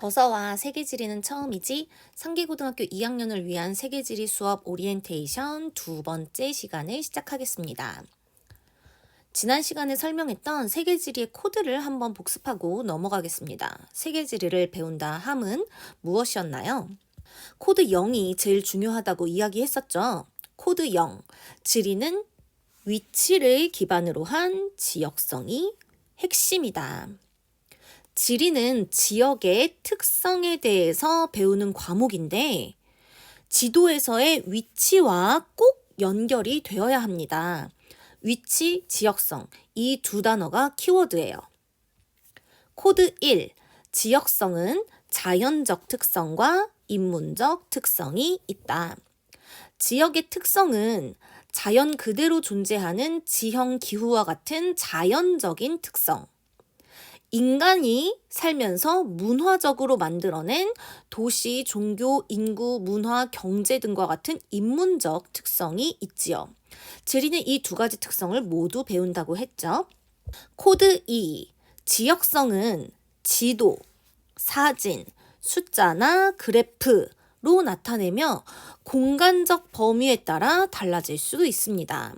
어서와. 세계지리는 처음이지? 상계고등학교 2학년을 위한 세계지리 수업 오리엔테이션 두 번째 시간을 시작하겠습니다. 지난 시간에 설명했던 세계지리의 코드를 한번 복습하고 넘어가겠습니다. 세계지리를 배운다 함은 무엇이었나요? 코드 0이 제일 중요하다고 이야기했었죠. 코드 0. 지리는 위치를 기반으로 한 지역성이 핵심이다. 지리는 지역의 특성에 대해서 배우는 과목인데 지도에서의 위치와 꼭 연결이 되어야 합니다. 위치, 지역성, 이 두 단어가 키워드예요. 코드 1. 지역성은 자연적 특성과 인문적 특성이 있다. 지역의 특성은 자연 그대로 존재하는 지형 기후와 같은 자연적인 특성. 인간이 살면서 문화적으로 만들어낸 도시, 종교, 인구, 문화, 경제 등과 같은 인문적 특성이 있지요. 지리는 이 두 가지 특성을 모두 배운다고 했죠. 코드 2. 지역성은 지도, 사진, 숫자나 그래프로 나타내며 공간적 범위에 따라 달라질 수도 있습니다.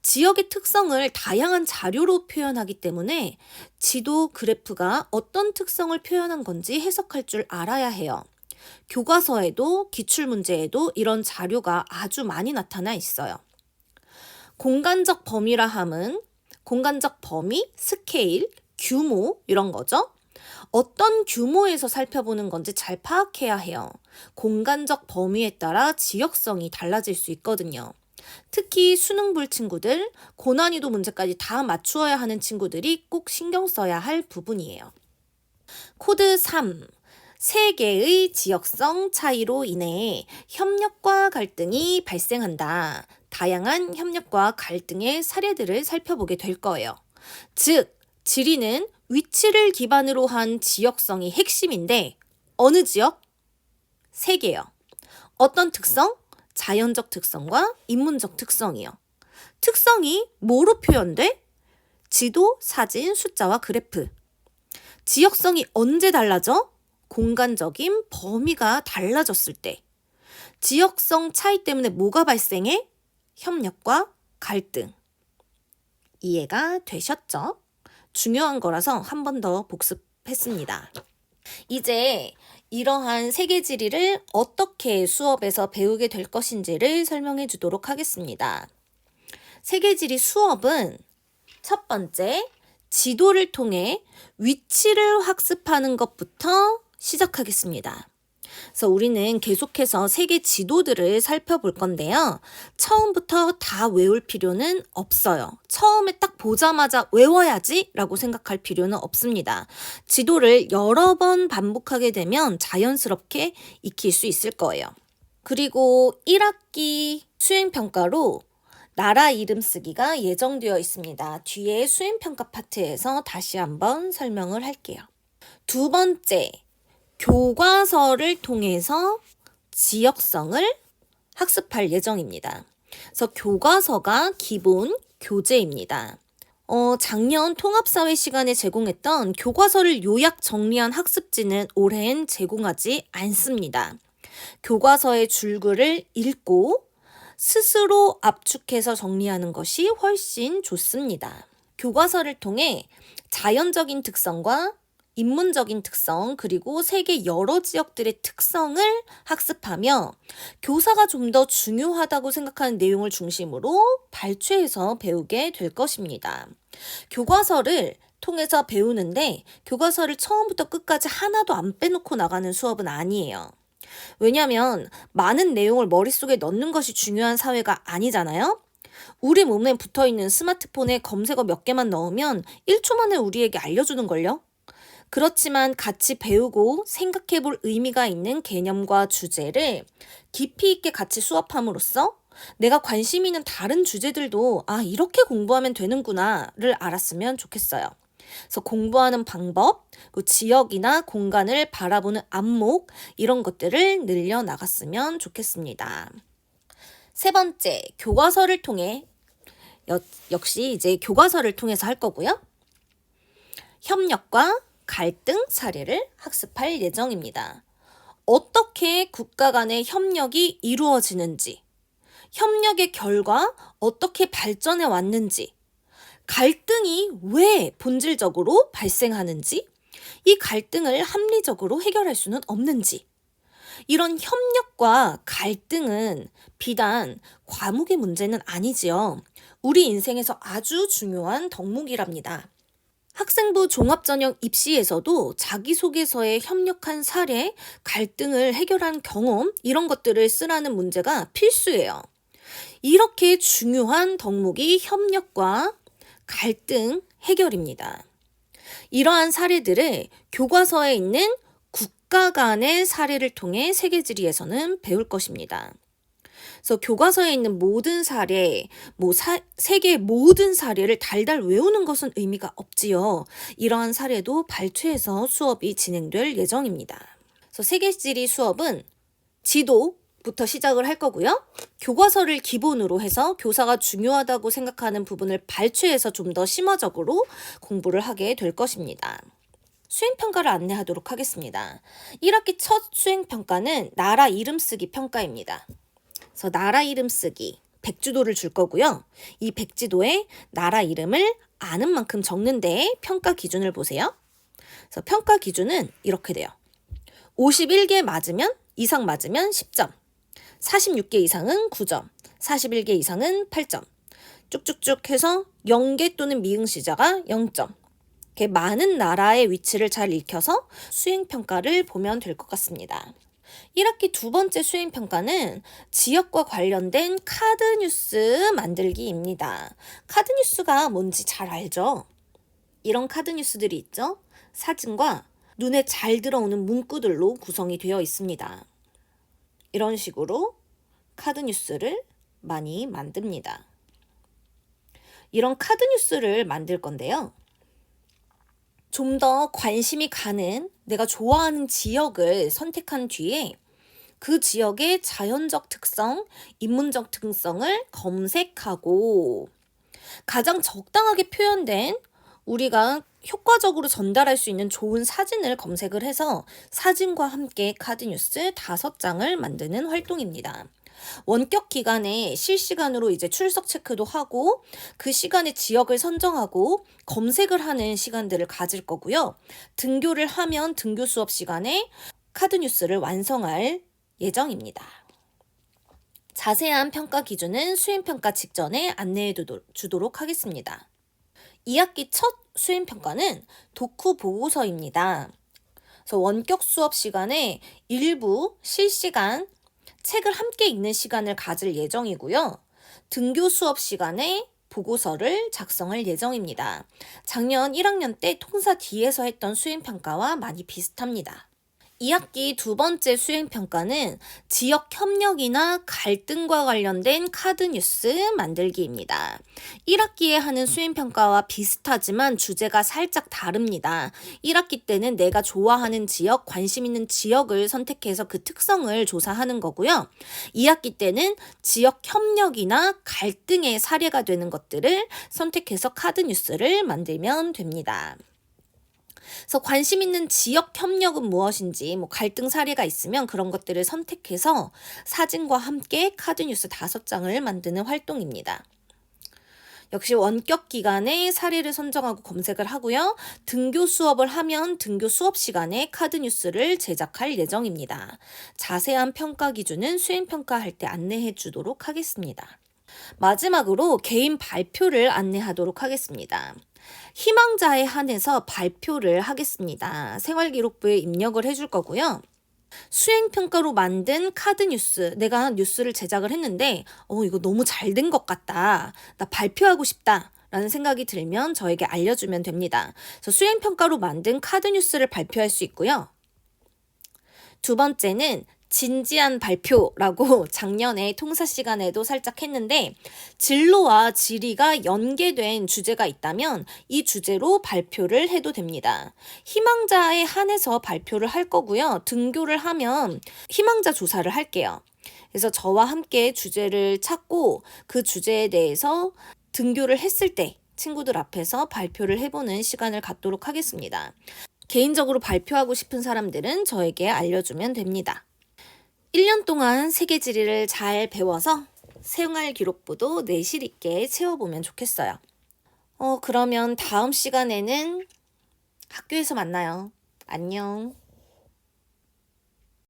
지역의 특성을 다양한 자료로 표현하기 때문에 지도, 그래프가 어떤 특성을 표현한 건지 해석할 줄 알아야 해요. 교과서에도 기출문제에도 이런 자료가 아주 많이 나타나 있어요. 공간적 범위라 함은 공간적 범위, 스케일, 규모 이런 거죠. 어떤 규모에서 살펴보는 건지 잘 파악해야 해요. 공간적 범위에 따라 지역성이 달라질 수 있거든요. 특히 수능볼 친구들, 고난이도 문제까지 다 맞추어야 하는 친구들이 꼭 신경 써야 할 부분이에요. 코드 3. 세계의 지역성 차이로 인해 협력과 갈등이 발생한다. 다양한 협력과 갈등의 사례들을 살펴보게 될 거예요. 즉, 지리는 위치를 기반으로 한 지역성이 핵심인데 어느 지역? 세계요. 어떤 특성? 자연적 특성과 인문적 특성이요. 특성이 뭐로 표현돼? 지도, 사진, 숫자와 그래프. 지역성이 언제 달라져? 공간적인 범위가 달라졌을 때. 지역성 차이 때문에 뭐가 발생해? 협력과 갈등. 이해가 되셨죠? 중요한 거라서 한 번 더 복습했습니다. 이제 이러한 세계지리를 어떻게 수업에서 배우게 될 것인지를 설명해 주도록 하겠습니다. 세계지리 수업은 첫 번째, 지도를 통해 위치를 학습하는 것부터 시작하겠습니다. 그래서 우리는 계속해서 세계 지도들을 살펴볼 건데요. 처음부터 다 외울 필요는 없어요. 처음에 딱 보자마자 외워야지 라고 생각할 필요는 없습니다. 지도를 여러 번 반복하게 되면 자연스럽게 익힐 수 있을 거예요. 그리고 1학기 수행평가로 나라 이름 쓰기가 예정되어 있습니다. 뒤에 수행평가 파트에서 다시 한번 설명을 할게요. 두 번째, 교과서를 통해서 지역성을 학습할 예정입니다. 그래서 교과서가 기본 교재입니다. 작년 통합사회 시간에 제공했던 교과서를 요약 정리한 학습지는 올해는 제공하지 않습니다. 교과서의 줄글을 읽고 스스로 압축해서 정리하는 것이 훨씬 좋습니다. 교과서를 통해 자연적인 특성과 인문적인 특성, 그리고 세계 여러 지역들의 특성을 학습하며 교사가 좀 더 중요하다고 생각하는 내용을 중심으로 발췌해서 배우게 될 것입니다. 교과서를 통해서 배우는데 교과서를 처음부터 끝까지 하나도 안 빼놓고 나가는 수업은 아니에요. 왜냐하면 많은 내용을 머릿속에 넣는 것이 중요한 사회가 아니잖아요. 우리 몸에 붙어있는 스마트폰에 검색어 몇 개만 넣으면 1초 만에 우리에게 알려주는걸요. 그렇지만 같이 배우고 생각해 볼 의미가 있는 개념과 주제를 깊이 있게 같이 수업함으로써 내가 관심 있는 다른 주제들도 이렇게 공부하면 되는구나를 알았으면 좋겠어요. 그래서 공부하는 방법, 지역이나 공간을 바라보는 안목 이런 것들을 늘려 나갔으면 좋겠습니다. 세 번째, 교과서를 통해 역시 이제 교과서를 통해서 할 거고요. 협력과 갈등 사례를 학습할 예정입니다. 어떻게 국가 간의 협력이 이루어지는지, 협력의 결과 어떻게 발전해 왔는지, 갈등이 왜 본질적으로 발생하는지, 이 갈등을 합리적으로 해결할 수는 없는지, 이런 협력과 갈등은 비단 과목의 문제는 아니지요. 우리 인생에서 아주 중요한 덕목이랍니다. 학생부 종합전형 입시에서도 자기소개서에 협력한 사례, 갈등을 해결한 경험, 이런 것들을 쓰라는 문제가 필수예요. 이렇게 중요한 덕목이 협력과 갈등 해결입니다. 이러한 사례들을 교과서에 있는 국가 간의 사례를 통해 세계지리에서는 배울 것입니다. 그래서 교과서에 있는 모든 사례, 세계 모든 사례를 달달 외우는 것은 의미가 없지요. 이러한 사례도 발췌해서 수업이 진행될 예정입니다. 그래서 세계지리 수업은 지도부터 시작을 할 거고요. 교과서를 기본으로 해서 교사가 중요하다고 생각하는 부분을 발췌해서 좀 더 심화적으로 공부를 하게 될 것입니다. 수행평가를 안내하도록 하겠습니다. 1학기 첫 수행평가는 나라 이름 쓰기 평가입니다. 그래서 나라 이름 쓰기 100지도를 줄 거고요. 이 100지도에 나라 이름을 아는 만큼 적는데 평가 기준을 보세요. 그래서 평가 기준은 이렇게 돼요. 51개 이상 맞으면 10점, 46개 이상은 9점, 41개 이상은 8점, 쭉쭉쭉 해서 0개 또는 미응시자가 0점. 이렇게 많은 나라의 위치를 잘 읽혀서 수행평가를 보면 될 것 같습니다. 1학기 두 번째 수행평가는 지역과 관련된 카드뉴스 만들기입니다. 카드뉴스가 뭔지 잘 알죠? 이런 카드뉴스들이 있죠? 사진과 눈에 잘 들어오는 문구들로 구성이 되어 있습니다. 이런 식으로 카드뉴스를 많이 만듭니다. 이런 카드뉴스를 만들 건데요. 좀 더 관심이 가는 내가 좋아하는 지역을 선택한 뒤에 그 지역의 자연적 특성, 인문적 특성을 검색하고 가장 적당하게 표현된 우리가 효과적으로 전달할 수 있는 좋은 사진을 검색을 해서 사진과 함께 카드뉴스 5장을 만드는 활동입니다. 원격 기간에 실시간으로 이제 출석 체크도 하고 그 시간에 지역을 선정하고 검색을 하는 시간들을 가질 거고요. 등교를 하면 등교 수업 시간에 카드뉴스를 완성할 예정입니다. 자세한 평가 기준은 수행평가 직전에 안내해 주도록 하겠습니다. 2학기 첫 수행평가는 독후 보고서입니다. 그래서 원격 수업 시간에 일부 실시간 책을 함께 읽는 시간을 가질 예정이고요. 등교 수업 시간에 보고서를 작성할 예정입니다. 작년 1학년 때 통사 D에서 했던 수행평가와 많이 비슷합니다. 2학기 두 번째 수행평가는 지역 협력이나 갈등과 관련된 카드뉴스 만들기입니다. 1학기에 하는 수행평가와 비슷하지만 주제가 살짝 다릅니다. 1학기 때는 내가 좋아하는 지역, 관심 있는 지역을 선택해서 그 특성을 조사하는 거고요. 2학기 때는 지역 협력이나 갈등의 사례가 되는 것들을 선택해서 카드뉴스를 만들면 됩니다. 그래서 관심 있는 지역 협력은 무엇인지, 갈등 사례가 있으면 그런 것들을 선택해서 사진과 함께 카드뉴스 5장을 만드는 활동입니다. 역시 원격 기간에 사례를 선정하고 검색을 하고요. 등교 수업을 하면 등교 수업 시간에 카드뉴스를 제작할 예정입니다. 자세한 평가 기준은 수행평가할 때 안내해 주도록 하겠습니다. 마지막으로 개인 발표를 안내하도록 하겠습니다. 희망자에 한해서 발표를 하겠습니다. 생활기록부에 입력을 해줄 거고요. 수행평가로 만든 카드뉴스, 내가 뉴스를 제작을 했는데 이거 너무 잘 된 것 같다. 나 발표하고 싶다. 라는 생각이 들면 저에게 알려주면 됩니다. 그래서 수행평가로 만든 카드뉴스를 발표할 수 있고요. 두 번째는 진지한 발표라고 작년에 통사 시간에도 살짝 했는데 진로와 지리가 연계된 주제가 있다면 이 주제로 발표를 해도 됩니다. 희망자에 한해서 발표를 할 거고요. 등교를 하면 희망자 조사를 할게요. 그래서 저와 함께 주제를 찾고 그 주제에 대해서 등교를 했을 때 친구들 앞에서 발표를 해보는 시간을 갖도록 하겠습니다. 개인적으로 발표하고 싶은 사람들은 저에게 알려주면 됩니다. 1년 동안 세계지리를 잘 배워서 생활 기록부도 내실 있게 채워보면 좋겠어요. 그러면 다음 시간에는 학교에서 만나요. 안녕.